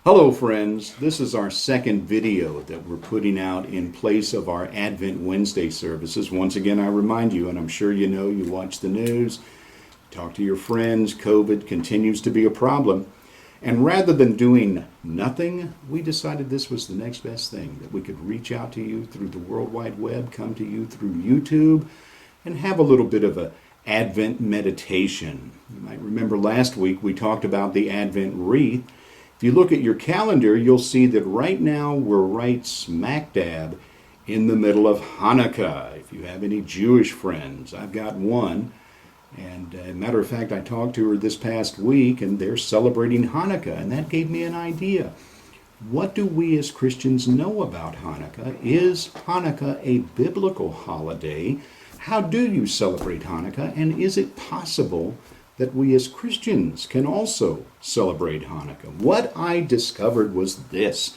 Hello friends, this is our second video that we're putting out in place of our Advent Wednesday services. Once again, I remind you, and I'm sure you know, you watch the news, talk to your friends, COVID continues to be a problem. And rather than doing nothing, we decided this was the next best thing, that we could reach out to you through the World Wide Web, come to you through YouTube, and have a little bit of a Advent meditation. You might remember last week we talked about the Advent wreath. If you look at your calendar, you'll see that right now we're right smack dab in the middle of Hanukkah. If you have any Jewish friends, I've got one. And matter of fact, I talked to her this past week, and they're celebrating Hanukkah, and that gave me an idea. What do we as Christians know about Hanukkah? Is Hanukkah a biblical holiday? How do you celebrate Hanukkah? And is it possible that we as Christians can also celebrate Hanukkah? What I discovered was this.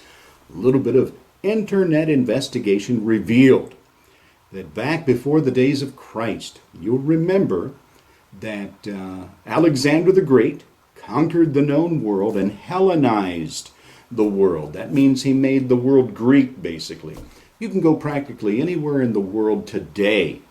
A little bit of internet investigation revealed that back before the days of Christ, you'll remember that Alexander the Great conquered the known world and Hellenized the world. That means he made the world Greek, basically. You can go practically anywhere in the world today,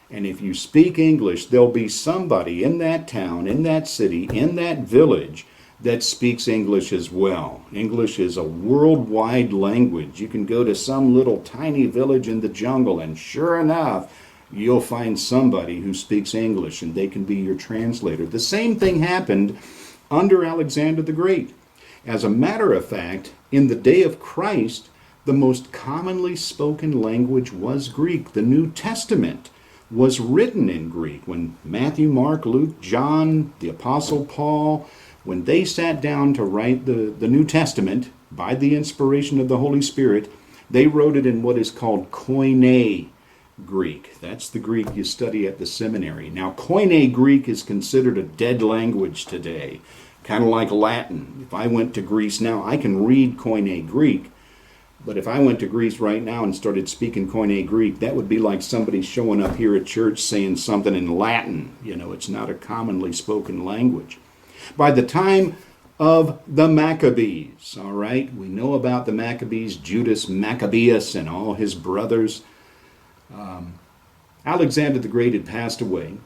and if you speak English, there'll be somebody in that town, in that city, in that village that speaks English as well. English is a worldwide language. You can go to some little tiny village in the jungle, and sure enough, you'll find somebody who speaks English, and they can be your translator. The same thing happened under Alexander the Great. As a matter of fact, in the day of Christ, the most commonly spoken language was Greek. The New Testament was written in Greek. When Matthew, Mark, Luke, John, the Apostle Paul, when they sat down to write the New Testament by the inspiration of the Holy Spirit, they wrote it in what is called Koine Greek. That's the Greek you study at the seminary. Now, Koine Greek is considered a dead language today, kind of like Latin. If I went to Greece now, I can read Koine Greek, but if I went to Greece right now and started speaking Koine Greek, that would be like somebody showing up here at church saying something in Latin. You know, it's not a commonly spoken language. By the time of the Maccabees, all right, we know about the Maccabees, Judas Maccabeus and all his brothers. Alexander the Great had passed away.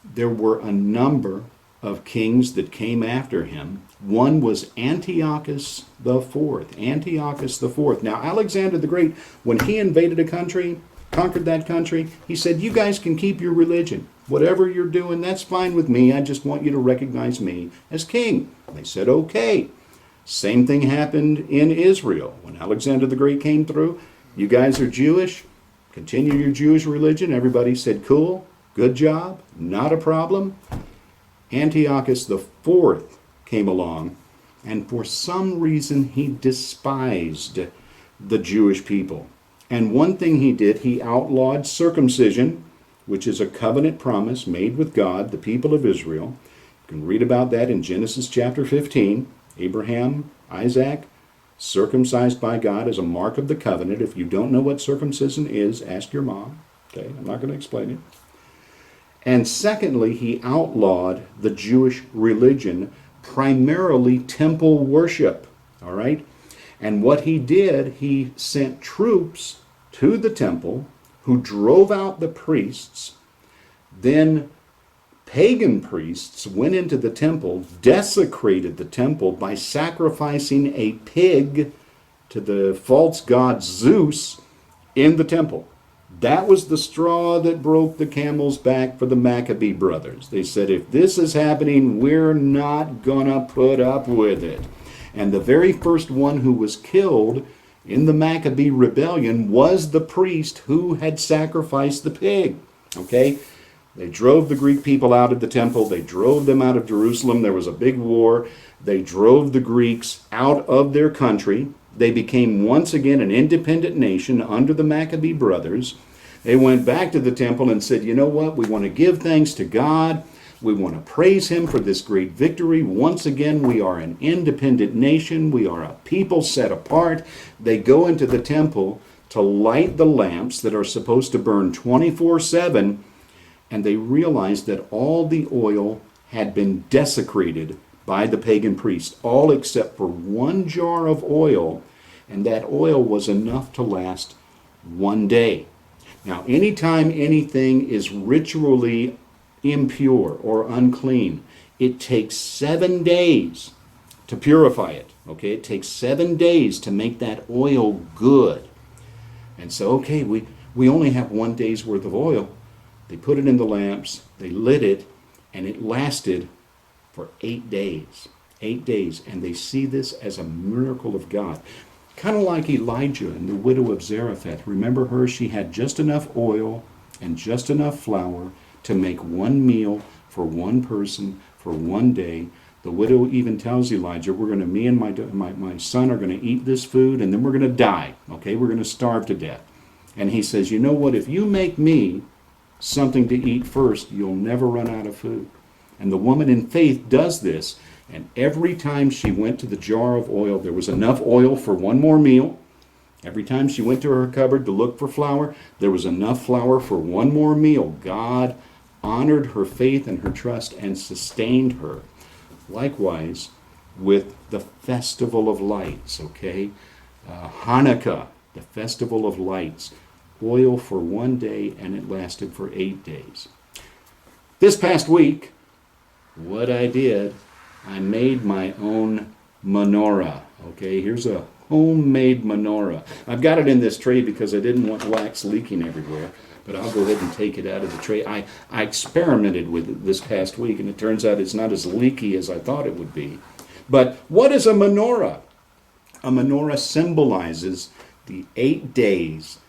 There were a number of kings that came after him. One was Antiochus IV. Antiochus IV. Now, Alexander the Great, when he invaded a country, conquered that country, he said, you guys can keep your religion. Whatever you're doing, that's fine with me. I just want you to recognize me as king. They said, okay. Same thing happened in Israel. When Alexander the Great came through, you guys are Jewish, continue your Jewish religion. Everybody said, cool, good job, not a problem. Antiochus IV came along, and for some reason he despised the Jewish people. And one thing he did, he outlawed circumcision, which is a covenant promise made with God, the people of Israel. You can read about that in Genesis chapter 15. Abraham, Isaac, circumcised by God as a mark of the covenant. If you don't know what circumcision is, ask your mom. Okay, I'm not going to explain it. And secondly, he outlawed the Jewish religion, primarily temple worship. All right? And what he did, he sent troops to the temple who drove out the priests. Then pagan priests went into the temple, desecrated the temple by sacrificing a pig to the false god Zeus in the temple. That was the straw that broke the camel's back for the Maccabee brothers. They said, if this is happening, we're not gonna put up with it. And the very first one who was killed in the Maccabee rebellion was the priest who had sacrificed the pig. Okay? They drove the Greek people out of the temple. They drove them out of Jerusalem. There was a big war. They drove the Greeks out of their country. They became once again an independent nation under the Maccabee brothers. They went back to the temple and said, you know what? We want to give thanks to God. We want to praise him for this great victory. Once again, we are an independent nation. We are a people set apart. They go into the temple to light the lamps that are supposed to burn 24/7, and they realize that all the oil had been desecrated by the pagan priest, all except for one jar of oil, and that oil was enough to last one day. Now, anytime anything is ritually impure or unclean, it takes 7 days to purify it. Okay, it takes 7 days to make that oil good. And so, okay, we only have 1 day's worth of oil. They put it in the lamps, they lit it, and it lasted for 8 days. 8 days. And they see this as a miracle of God. Kind of like Elijah and the widow of Zarephath. Remember her? She had just enough oil and just enough flour to make one meal for one person for 1 day. The widow even tells Elijah, me and my son are going to eat this food, and then we're going to die. Okay, we're going to starve to death. And he says, you know what? If you make me something to eat first, you'll never run out of food. And the woman in faith does this. And every time she went to the jar of oil, there was enough oil for one more meal. Every time she went to her cupboard to look for flour, there was enough flour for one more meal. God honored her faith and her trust and sustained her. Likewise, with the Festival of Lights, okay? Hanukkah, the Festival of Lights. Oil for 1 day, and it lasted for 8 days. This past week, what I did, I made my own menorah. Okay, here's a homemade menorah. I've got it in this tray because I didn't want wax leaking everywhere, but I'll go ahead and take it out of the tray. I experimented with it this past week, and it turns out it's not as leaky as I thought it would be. But what is a menorah? A menorah symbolizes the 8 days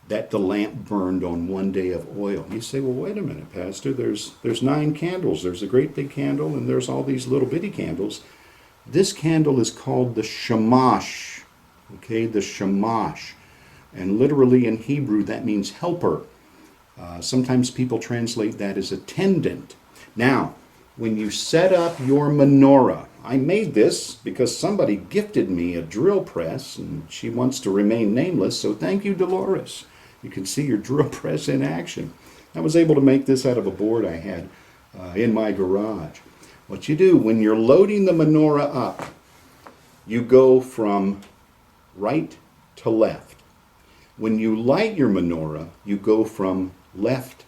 that the lamp burned on 1 day of oil. You say, well, wait a minute, Pastor. There's 9 candles. There's a great big candle, and there's all these little bitty candles. This candle is called the Shamash. Okay, the Shamash. And literally in Hebrew, that means helper. Sometimes people translate that as attendant. Now, when you set up your menorah, I made this because somebody gifted me a drill press, and she wants to remain nameless, so thank you, Dolores. You can see your drill press in action. I was able to make this out of a board I had in my garage. What you do, when you're loading the menorah up, you go from right to left. When you light your menorah, you go from left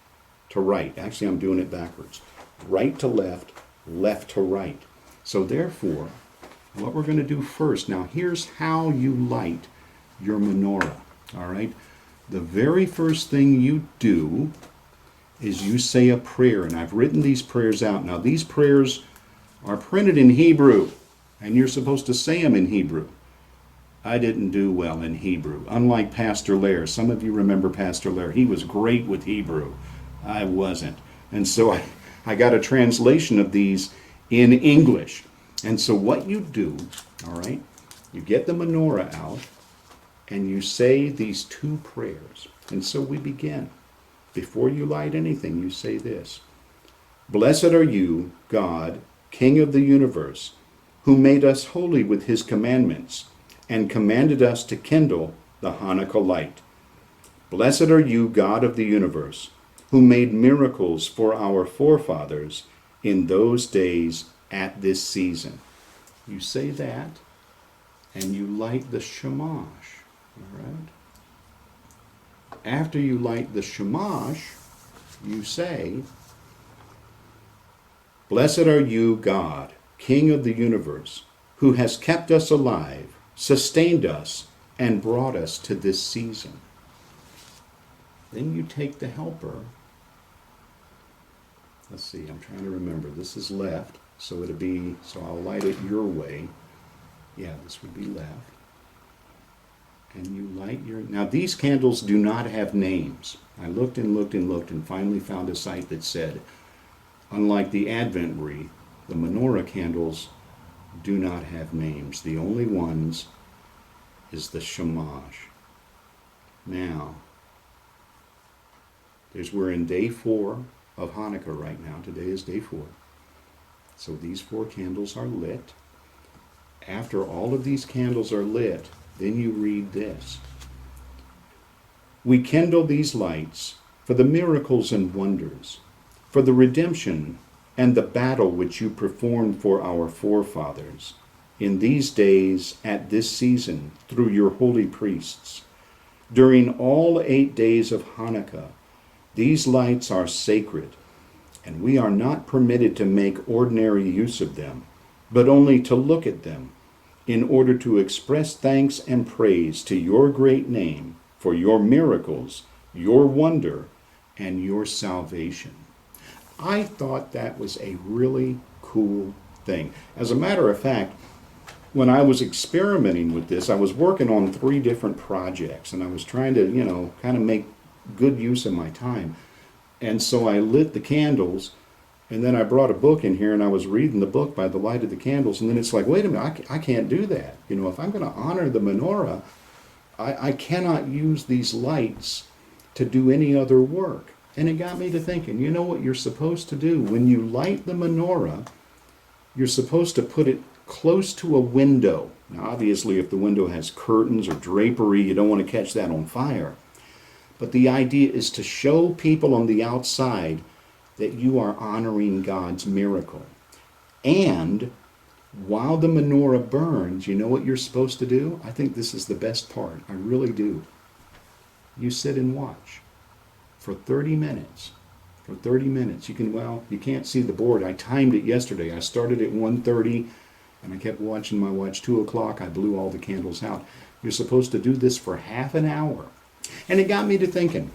to right. Actually, I'm doing it backwards. Right to left, left to right. So therefore, what we're going to do first, now here's how you light your menorah, all right? The very first thing you do is you say a prayer, and I've written these prayers out. Now these prayers are printed in Hebrew, and you're supposed to say them in Hebrew. I didn't do well in Hebrew, unlike Pastor Lair. Some of you remember Pastor Lair. He was great with Hebrew. I wasn't. And so I got a translation of these in English. And so what you do, all right, you get the menorah out, and you say these 2 prayers. And so we begin. Before you light anything, you say this. Blessed are you, God, King of the universe, who made us holy with his commandments and commanded us to kindle the Hanukkah light. Blessed are you, God of the universe, who made miracles for our forefathers in those days at this season. You say that, and you light the Shamash. All right? After you light the Shamash, you say, Blessed are you, God, King of the universe, who has kept us alive, sustained us, and brought us to this season. Then you take the helper. Let's see, I'm trying to remember. This is left, so I'll light it your way. Yeah, this would be left. And you light now these candles do not have names. I looked and looked and looked and finally found a site that said, unlike the Advent wreath, the menorah candles do not have names. The only ones is the Shamash. Now, we're in day 4 of Hanukkah right now. Today is day 4. So these 4 candles are lit. After all of these candles are lit, then you read this. We kindle these lights for the miracles and wonders, for the redemption and the battle which you performed for our forefathers in these days at this season through your holy priests. During all 8 days of Hanukkah, these lights are sacred, and we are not permitted to make ordinary use of them, but only to look at them, in order to express thanks and praise to your great name for your miracles, your wonder, and your salvation. I thought that was a really cool thing. As a matter of fact, when I was experimenting with this, I was working on 3 different projects, and I was trying to, kind of make good use of my time. And so I lit the candles, and then I brought a book in here, and I was reading the book by the light of the candles, and then it's like, wait a minute, I can't do that. If I'm going to honor the menorah, I cannot use these lights to do any other work. And it got me to thinking, you know what you're supposed to do? When you light the menorah, you're supposed to put it close to a window. Now, obviously, if the window has curtains or drapery, you don't want to catch that on fire. But the idea is to show people on the outside that you are honoring God's miracle. And while the menorah burns, you know what you're supposed to do? I think this is the best part. I really do. You sit and watch for 30 minutes. For 30 minutes. You can't see the board. I timed it yesterday. I started at 1:30, and I kept watching my watch. 2 o'clock, I blew all the candles out. You're supposed to do this for half an hour. And it got me to thinking,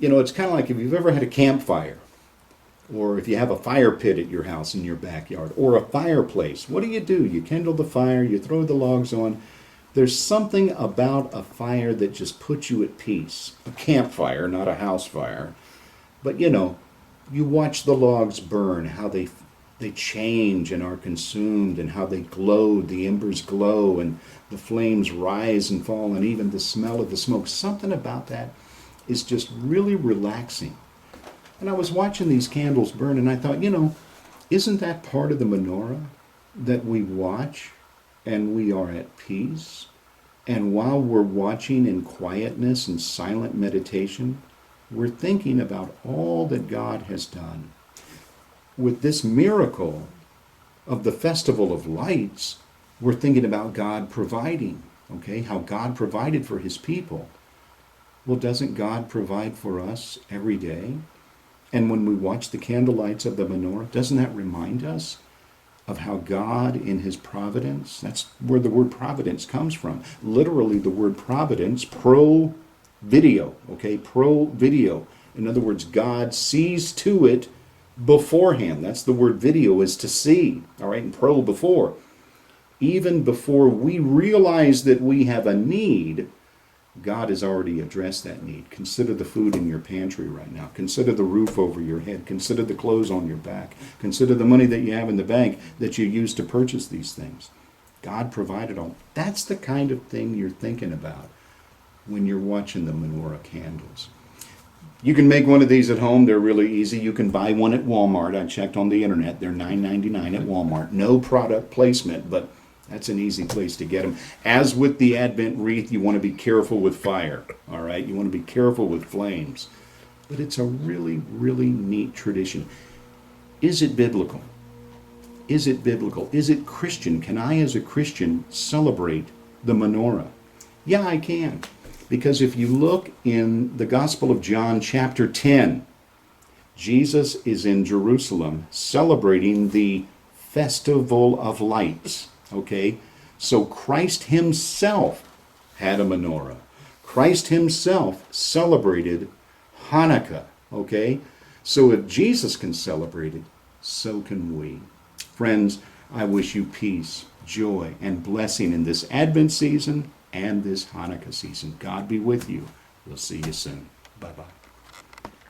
it's kind of like if you've ever had a campfire, or if you have a fire pit at your house in your backyard, or a fireplace. What do? You kindle the fire, you throw the logs on. There's something about a fire that just puts you at peace. A campfire, not a house fire. But you watch the logs burn, how they change and are consumed, and how they glow, the embers glow, and the flames rise and fall, and even the smell of the smoke. Something about that is just really relaxing. And I was watching these candles burn, and I thought, isn't that part of the menorah? That we watch and we are at peace. And while we're watching in quietness and silent meditation, we're thinking about all that God has done. With this miracle of the Festival of Lights, we're thinking about God providing, how God provided for his people. Well, doesn't God provide for us every day? And when we watch the candle lights of the menorah, doesn't that remind us of how God in his providence, that's where the word providence comes from. Literally the word providence, pro-video, pro-video. In other words, God sees to it beforehand. That's the word video, is to see, and pro, before. Even before we realize that we have a need, God has already addressed that need. Consider the food in your pantry right now. Consider the roof over your head. Consider the clothes on your back. Consider the money that you have in the bank that you use to purchase these things. God provided all. That's the kind of thing you're thinking about when you're watching the menorah candles. You can make one of these at home. They're really easy. You can buy one at Walmart. I checked on the internet. They're $9.99 at Walmart. No product placement, but that's an easy place to get them. As with the Advent wreath, you want to be careful with fire, all right? You want to be careful with flames. But it's a really, really neat tradition. Is it biblical? Is it biblical? Is it Christian? Can I, as a Christian, celebrate the menorah? Yeah, I can. Because if you look in the Gospel of John, chapter 10, Jesus is in Jerusalem celebrating the Festival of Lights. So Christ himself had a menorah. Christ himself celebrated Hanukkah. So if Jesus can celebrate it, so can we. Friends, I wish you peace, joy, and blessing in this Advent season and this Hanukkah season. God be with you. We'll see you soon. Bye-bye.